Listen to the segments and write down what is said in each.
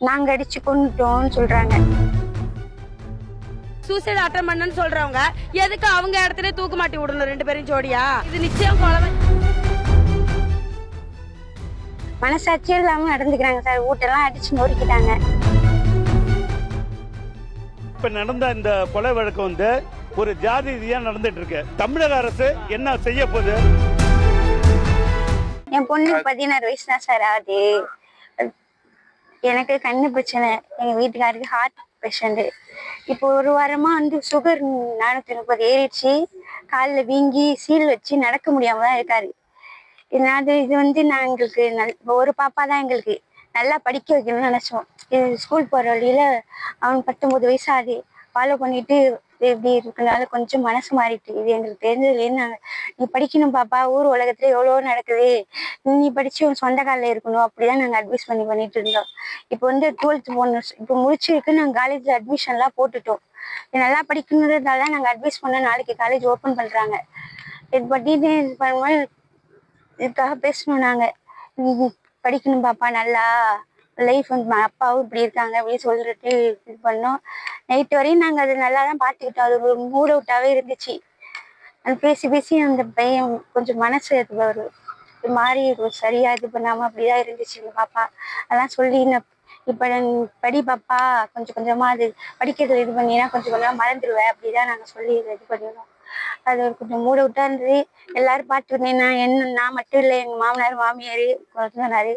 நாங்க அடிச்சு கொண்டுட்டோம்னு சொல்றாங்க. சூசைட் அட்டன் பண்ணன்னு சொல்றவங்க எதுக்கு அவங்க இடத்துல தூக்கு மாட்டி விடணும் ரெண்டு பேரும் ஜோடியா? இது நிச்சயம் கொலை. மனசாட்சியே இல்லாம நடந்துக்கிறாங்க சார். வீட்டெல்லாம் அடிச்சு நொறுக்கிட்டாங்க. இப்ப நடந்த இந்த கொலை வழக்கு ஒரு ஜாதி ரீதியா நடந்துட்டு இருக்கு. தமிழக அரசு என்ன செய்ய போகுது? என் பொண்ணுக்கு 16 வயசு தான் சார் ஆகுது. எனக்கு கண்ணு பிரச்சனை, எங்க வீட்டுக்காருக்கு ஹார்ட் பேஷண்ட். இப்போ ஒரு வாரமா சுகர் 430 ஏறிடுச்சு. காலில் வீங்கி சீல் வச்சு நடக்க முடியாம தான் இருக்காரு. இது எங்களுக்கு ஒரு பாப்பா தான் எங்களுக்கு நல்லா படிக்க வைக்கணும்னு நினைச்சோம். இது ஸ்கூல் போற வழியில அவன் 19 வயசு ஆகுது. ஃபாலோ பண்ணிட்டு எப்படி இருக்கனால கொஞ்சம் மனசு மாறிட்டு. இது எங்களுக்கு தெரிஞ்சதுலேருந்து நாங்கள் நீ படிக்கணும் பாப்பா, ஊர் உலகத்துல எவ்வளோ நடக்குது, நீ படிச்சு உன் சொந்த காலில் இருக்கணும் அப்படிதான் நாங்கள் அட்வைஸ் பண்ணிட்டு இருந்தோம். இப்போ 12th போகணும், இப்போ முடிச்சிருக்கு. நாங்கள் காலேஜில் அட்மிஷன்லாம் போட்டுட்டோம். நல்லா படிக்கணுன்றதால நாங்கள் அட்வைஸ் பண்ணோம். நாளைக்கு காலேஜ் ஓப்பன் பண்ணுறாங்க. இது பண்ணிட்டு இது பண்ணும்போது இதுக்காக பேசணும். நாங்கள் படிக்கணும் பாப்பா, நல்லா லைஃப் அப்பாவும் இப்படி இருக்காங்க அப்படின்னு சொல்லிட்டு இது பண்ணோம். நைட்டு வரையும் நாங்கள் அதை நல்லா தான் பார்த்துக்கிட்டோம். அது ஒரு மூட் அவுட்டாகவே இருந்துச்சு. அது பேசி பேசி அந்த பையன் கொஞ்சம் மனசு ஒரு மாதிரி சரியா இது பண்ணாமல் அப்படிதான் இருந்துச்சு எங்கள் பாப்பா. அதான் சொல்லி இப்போ படி பாப்பா, கொஞ்சம் கொஞ்சமாக அது படிக்கிறது இது பண்ணினா கொஞ்சம் கொஞ்சமாக மறந்துடுவேன் அப்படிதான் நாங்கள் சொல்லி இது பண்ணிடுவோம். அது ஒரு கொஞ்சம் மூட விட்டா இருந்தது. எல்லாரும் பார்த்துக்கிட்டேன். நான் மட்டும் இல்லை, எங்கள் மாமனார் மாமியார் குழந்தைனாரு,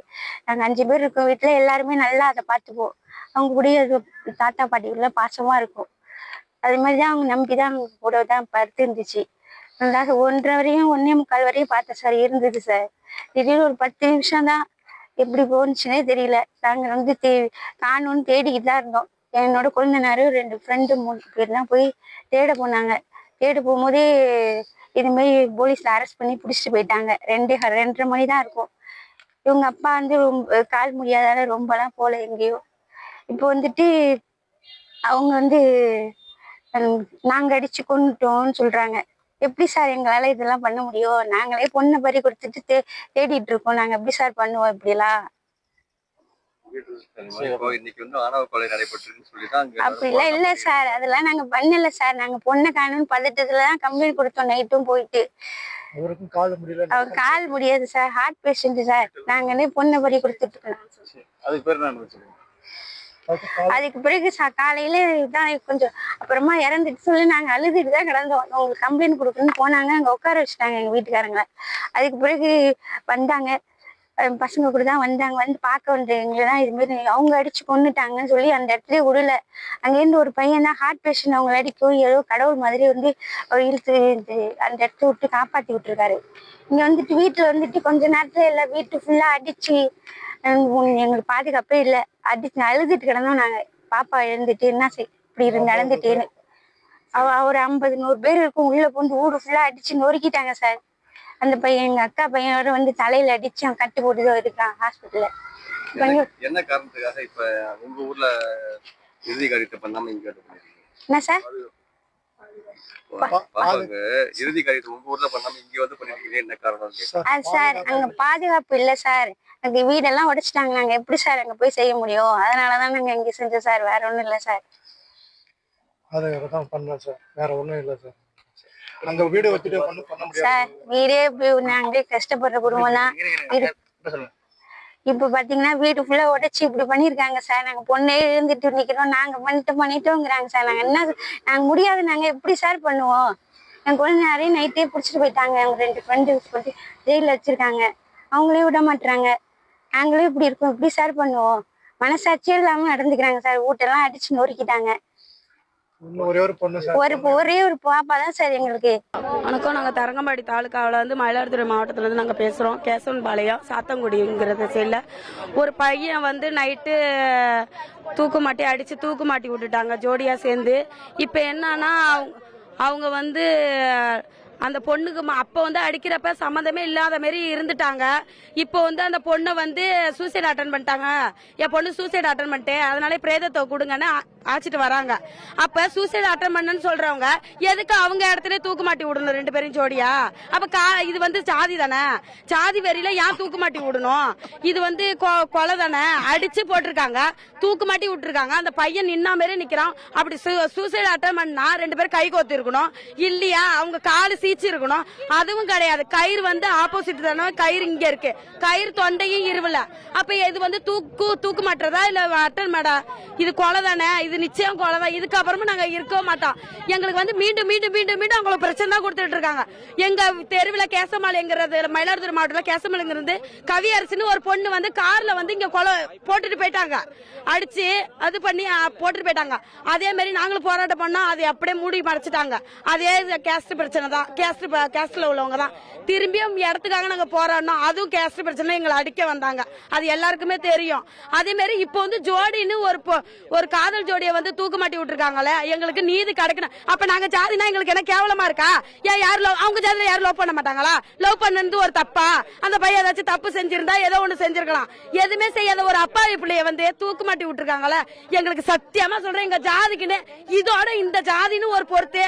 நாங்கள் 5 பேர் இருக்கோம் வீட்டில். எல்லாருமே நல்லா அதை பார்த்துப்போம். அவங்க கூட தாத்தா பாட்டிக்குள்ள பாசமாக இருக்கும். அது மாதிரி தான் அவங்க நம்பி தான் அவங்க கூட தான் படுத்து இருந்துச்சு. நல்லா 1:30 வரையும் 1:45 வரையும் பார்த்தேன் சார். இருந்தது சார். திடீர்னு ஒரு 10 நிமிஷம் தான் எப்படி போனுச்சுன்னே தெரியல. நாங்கள் காணும்னு தேடிக்கிட்டு தான் இருந்தோம். என்னோட குழந்தைனாரு 2 ஃப்ரெண்டு 3 பேர் தான் போய் தேட போனாங்க. தேட போகும்போதே இதுமாரி போலீஸ்ல அரெஸ்ட் பண்ணி பிடிச்சிட்டு போயிட்டாங்க. 2:30 மணி தான் இருக்கும். இவங்க அப்பா ரொம்ப கால் முடியாதால ரொம்பலாம் போல எங்கேயோ. இப்போ அவங்க நாங்க அடிச்சு கொண்டுட்டோம்னு சொல்றாங்க. எப்படி சார் எங்களால இதெல்லாம் பண்ண முடியும்? நாங்களே பொண்ணை பறி கொடுத்துட்டு தேடிட்டு இருக்கோம். நாங்க எப்படி சார் பண்ணுவோம் இப்படிலாம்? அப்படிலாம் இல்ல சார், அதெல்லாம் நாங்க பண்ணல சார். நாங்க பொண்ணை காணும்னு பதட்டத்துலதான் கம்ப்ளைண்ட் கொடுத்தோம். நைட்டும் போயிட்டு அவர் கால் முடியாது சார், ஹார்ட் பேஷண்ட் சார். நாங்களே பொண்ணை பறி கொடுத்துட்டு இருக்கோம். அதுக்கு பிறகு காலையில தான் கொஞ்சம் அப்புறமா இறந்துட்டு சொல்லி நாங்க அழுதுட்டு தான் கிடந்தோம். உங்களுக்கு கம்ப்ளைண்ட் கொடுக்கணும்னு போனாங்க. அங்க உட்கார வச்சுட்டாங்க எங்க வீட்டுக்காரங்களை. அதுக்கு பிறகு வந்தாங்க, பசங்க கூட தான் வந்தாங்க. வந்து பார்க்க வந்து எங்களதான் இது மாதிரி அவங்க அடிச்சு கொண்டுட்டாங்கன்னு சொல்லி அந்த இடத்துல விடல. அங்கேருந்து ஒரு பையன் தான் ஹார்ட் பேஷண்ட், அவங்களை அடிக்கும் ஏதோ கடவுள் மாதிரி இழுத்து அந்த இடத்த விட்டு காப்பாத்தி விட்டுருக்காரு. இங்க வீட்டுல கொஞ்ச நேரத்துல எல்லாம் வீட்டு ஃபுல்லா அடிச்சு எங்களுக்கு பாதுகாப்பே இல்லை. அடிச்சு அழுதுட்டு கிடந்தோம் நாங்க. பாப்பா எழுந்துட்டு என்ன இப்படி நடந்துட்டேன்னு. ஒரு 50-100 பேர் இருக்கும். உள்ள போந்து ஊடு ஃபுல்லா அடிச்சு நொறுக்கிட்டாங்க சார். அந்த பையன் எங்க அக்கா பையனோட தலையில அடிச்சு அவன் கட்டு போட்டுதான் இருக்கான் ஹாஸ்பிட்டல்ல. என்ன காரணத்துக்காக இப்ப உங்க ஊர்ல இறுதி காரியத்தை பண்ணாம இங்க என்ன சார் இறுதி காரியத்தை உங்க ஊர்ல பண்ணாம இங்க பண்ணிருக்கீங்க? என்ன காரணம் சார்? அங்க பாதுகாப்பு இல்ல சார். அங்க வீடெல்லாம் உடைச்சிட்டாங்க. நாங்க எப்படி சார் அங்க போய் செய்ய முடியும்? அதனாலதான் நாங்க இங்க செஞ்சோம் சார். வேற ஒண்ணும் இல்ல சார். அதுதான் பண்ணோம் சார், வேற ஒண்ணும் இல்ல சார். அங்க வீடு வச்சுட்டு பண்ண முடியாது சார். வீடே நாங்களே கஷ்டப்படுற குடும்பம் தான். இப்ப பாத்தீங்கன்னா வீடு ஃபுல்லா உடைச்சு இப்படி பண்ணிருக்காங்க சார். நாங்க பொண்ணே இருந்துட்டு நிக்கிறோம். நாங்க பண்ணிட்டோங்கிறாங்க சார். நாங்க முடியாது. நாங்க எப்படி சார் பண்ணுவோம்? என் குழந்தை நைட்டே புடிச்சிட்டு போயிட்டாங்க. அவங்க 2 ஃப்ரெண்டு ஜெயில வச்சிருக்காங்க. அவங்களே விட மாட்டாங்க. நாங்களே இப்படி இருக்கோம், எப்படி சார் பண்ணுவோம்? மனசாட்சியே இல்லாம நடந்துக்கிறாங்க சார். வீட்டெல்லாம் அடிச்சு நொறுக்கிட்டாங்க. ஒரே ஒரு பாப்பா தான் சார் எங்களுக்கு. வணக்கம், நாங்க தரங்கம்பாடி தாலுக்காவில மயிலாடுதுறை மாவட்டத்துல இருந்து நாங்க பேசுறோம். கேசவன் பாளையம் சாத்தங்குடிங்கிறத சைட்ல ஒரு பையன் நைட்டு தூக்கு மாட்டி விட்டுட்டாங்க ஜோடியா சேர்ந்து. இப்ப என்னன்னா அவங்க அந்த பொண்ணுக்கு அப்ப வந்து அடிக்கிறப்ப சம்மந்தமே இல்லாத மாதிரி இருந்துட்டாங்க. இப்போ வந்து அந்த பொண்ணை வந்து சூசைட் அட்டன் பண்ணிட்டாங்க. என் பொண்ணு சூசைட் அட்டன் பண்ணிட்டேன், அதனால பிரேதத்தை கொடுங்கன்னு ஆச்சிட்டு வராங்க. அப்ப சூசைட் அட்டன் பண்ணன்னு சொல்றவங்க எதுக்கு அவங்க இடத்துல தூக்கு மாட்டி விடணும் 2 பேரும் ஜோடியா? அப்ப இது வந்து ஜாதி தானே, ஜாதி வெறியில ஏன் தூக்கு மாட்டி விடணும்? இது வந்து கொலை தானே, அடிச்சு போட்டிருக்காங்க, தூக்கு மாட்டி விட்டுருக்காங்க. அந்த பையன் நின்னா மாதிரி நிக்கிறான். அப்படி சூசைட் அட்டன் பண்ணா 2 பேரும் கை கோத்து இருக்கணும் இல்லையா? அவங்க காலு சீச்சு இருக்கணும். அதுவும் கிடையாது. கயிறு வந்து ஆப்போசிட் தானே, கயிறு இங்க இருக்கு, கயிறு தொண்டையும் இருவல. அப்ப இது வந்து தூக்கு மாட்டுறதா இல்ல அட்டன் மாடா? இது கொலை தானே, இது நிச்சயம் கொலை தான். இதுக்கப்புறமும் நாங்க இருக்க மாட்டோம். எங்களுக்கு வந்து மீண்டும் மீண்டும் மீண்டும் மீண்டும் அவங்களுக்கு பிரச்சனை தான் கொடுத்துட்டு இருக்காங்க. எங்க தெருவில் கேசமலைங்கிறது, மயிலாடுதுறை மாவட்டத்தில் கேசமலைங்கிறது கவியரசுன்னு ஒரு பொண்ணு வந்து கார்ல வந்து இங்க கொலை போட்டுட்டு போயிட்டாங்க, அடிச்சு அது பண்ணி போட்டுட்டு போயிட்டாங்க. அதே மாதிரி நாங்களும் போராட்டம் பண்ணோம், அதை அப்படியே மூடி மறைச்சிட்டாங்க. அதே கேஸ்ட் பிரச்சனை தான், கேஸ்ட்ல உள்ளவங்க தான் திரும்பியும் இடத்துக்காக நாங்க போராடணும். அதுவும் கேஸ்ட் பிரச்சனை எங்களை அடிக்க வந்தாங்க, அது எல்லாருக்குமே தெரியும். அதே மாதிரி இப்போ வந்து ஜோடின்னு ஒரு காதல் ஜோடியை வந்து தூக்கு மாட்டி விட்டுருக்காங்களே, எங்களுக்கு நீதி கிடைக்கணும். அப்ப நாங்க ஜாதினா எங்களுக்கு என்ன கேவலமா இருக்கா? ஏன் அவங்க ஜாதியில யாரும் லவ் பண்ண மாட்டாங்களா? லவ் பண்ணது ஒரு தப்பா? அந்த பையன் ஏதாச்சும் தப்பு செஞ்சிருந்தா ஏதோ ஒண்ணு செஞ்சிருக்கலாம். எதுவுமே செய்யாத ஒரு அப்பாவி பிள்ளைய வந்து தூக்கு மாட்டி விட்டுருக்காங்களே, எங்களுக்கு சத்தியமா சொல்றேன், எங்க ஜாதிக்குன்னு இதோட இந்த ஜாதின்னு ஒரு பொறுத்து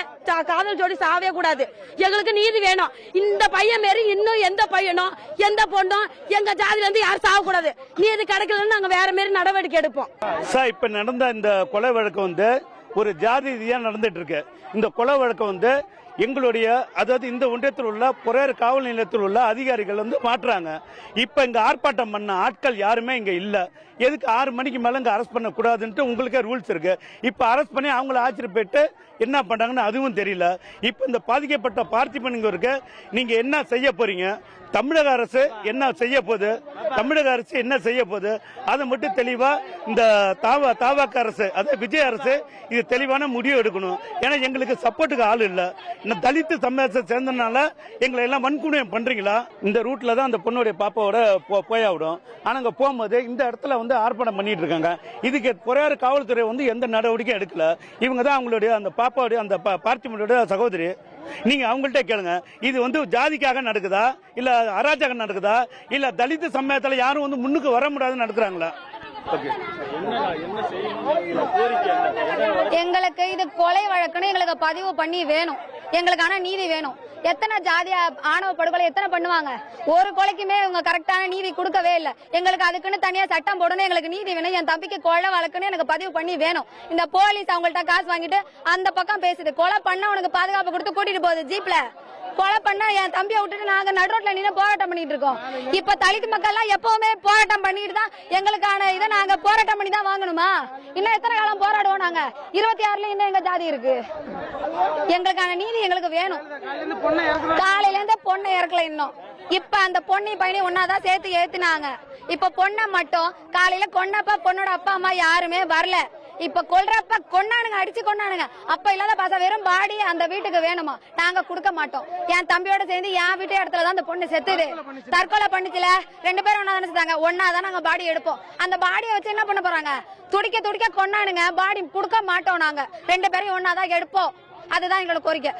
காதல் ஜோடி சாவே கூடாது. எங்களுக்கு நீதி வேணும். இந்த பையன் மாரி இன்னும் எந்த பையனும் எந்த பொண்ணும் எங்க ஜாதியில இருந்து யாரும் சாக கூடாது. நீதி கிடைக்கலன்னு நாங்க வேற மாதிரி நடவடிக்கை எடுப்போம். சார், இப்ப நடந்த இந்த கொலை வழக்கு வந்து ஒரு ஜாதி ரீதியா நடந்துட்டு இருக்கு. இந்த கொலை வழக்கு வந்து எங்களுடைய, அதாவது இந்த ஒன்றியத்தில் உள்ள புறையர் காவல் நிலையத்தில் உள்ள அதிகாரிகள் வந்து மாற்றுறாங்க. இப்ப இங்க ஆர்ப்பாட்டம் பண்ண ஆட்கள் யாருமே இங்க இல்ல. எதுக்கு 6 மணிக்கு மேல இங்க அரெஸ்ட் பண்ண கூடாதுன்ட்டு உங்களுக்கே ரூல்ஸ் இருக்கு. இப்ப அரெஸ்ட் பண்ணி அவங்கள ஆச்சரிய போயிட்டு என்ன பண்றாங்கன்னு அதுவும் தெரியல. இப்ப இந்த பாதிக்கப்பட்ட பார்த்திபனுக்கு நீங்க என்ன செய்ய போறீங்க? தமிழக அரசு என்ன செய்ய போகுது? தமிழக அரசு என்ன செய்ய போகுது? அதை மட்டும் தெளிவா இந்த தாவாக்க அரசு, அதாவது விஜய் அரசு இது தெளிவான முடிவு எடுக்கணும். ஏன்னா எங்களுக்கு சப்போர்ட்டுக்கு ஆள் இல்ல. இந்த தலித்து சமூகத்தை சேர்ந்தனால எங்களை எல்லாம் வன்கொடுமை பண்றீங்களா? இந்த ரூட்ல தான் அந்த பொண்ணுடைய பாப்பாவோட போயாவிடும். ஆனா அங்க போகும்போது இந்த இடத்துல வந்து ஆர்ப்பாட்டம் பண்ணிட்டு இருக்காங்க. இதுக்கு புறையாறு காவல்துறை வந்து எந்த நடவடிக்கையும் எடுக்கல. இவங்க தான் அவங்களுடைய அந்த பாப்பாவுடைய அந்த பார்த்திபனுடைய சகோதரி. நீங்க அவங்கள்ட்ட கேளுங்க, இது வந்து ஜாதிக்காக நடக்குதா, இல்ல அராஜகம் நடக்குதா, இல்ல தலித்து சமயத்துல யாரும் வந்து முன்னுக்கு வர முடியாதுன்னு நடக்கிறாங்களா? எங்களுக்கு இது கொலை வழக்குன்னு எங்களுக்கு பதிவு பண்ணி வேணும். எங்களுக்கு ஆனா நீதி வேணும். எத்தனை ஜாதி ஆணவ படுகொலை எத்தனை பண்ணுவாங்க? ஒரு கொலைக்குமே இவங்க கரெக்டான நீதி கொடுக்கவே இல்லை. எங்களுக்கு அதுக்குன்னு தனியா சட்டம் போடணும். எங்களுக்கு நீதி வேணும். என் தம்பிக்கு கொலை வழக்குன்னு எனக்கு பதிவு பண்ணி வேணும். இந்த போலீஸ் அவங்கள்ட்ட காசு வாங்கிட்டு அந்த பக்கம் பேசுது. கொலை பண்ண உனக்கு பாதுகாப்பு கொடுத்து கூட்டிட்டு போகுது ஜீப்ல. கொலை பண்ண என் தம்பியை விட்டுட்டு நாங்க நடுரோட்ல நின்று போராட்டம் பண்ணிட்டு இருக்கோம். இப்ப தலித் மக்கள் எல்லாம் எப்பவுமே போராட்டம் பண்ணிட்டு தான் எங்களுக்கான இதை நாங்க போராட்டம் பண்ணி தான் வாங்கணுமா? இன்னும் எத்தனை காலம் போராடுவோம்? நாங்க 26ல இன்னும் எங்க ஜாதி இருக்கு. எங்களுக்கான நீதி எங்களுக்கு வேணும். காலையில இருந்து பொண்ணை இறக்கல இன்னும். இப்ப அந்த பொண்ணை பையனை ஒன்னாதான் சேர்த்து ஏத்துனாங்க. இப்ப பொண்ணை மட்டும் காலையில கொன்னப்ப பொண்ணோட அப்பா அம்மா யாருமே வரல. இப்ப கொல்றப்ப கொண்டானுங்க, அடிச்சு கொண்டானுங்க. அப்ப இல்லாத பாச வெறும் பாடி அந்த வீட்டுக்கு வேணுமா? நாங்க கொடுக்க மாட்டோம். என் தம்பியோட சேர்ந்து என் வீட்டு இடத்துல தான் அந்த பொண்ணு செத்துது. தற்கொலை பண்ணிச்சுல 2 பேரும் ஒன்னா தானே செத்தாங்க. ஒன்னாதான் நாங்க பாடி எடுப்போம். அந்த பாடியை வச்சு என்ன பண்ண போறாங்க? துடிக்க துடிக்க கொண்டானுங்க. பாடி கொடுக்க மாட்டோம். நாங்க 2 பேரையும் ஒன்னாதான் எடுப்போம். அதுதான் எங்களோட கோரிக்கை.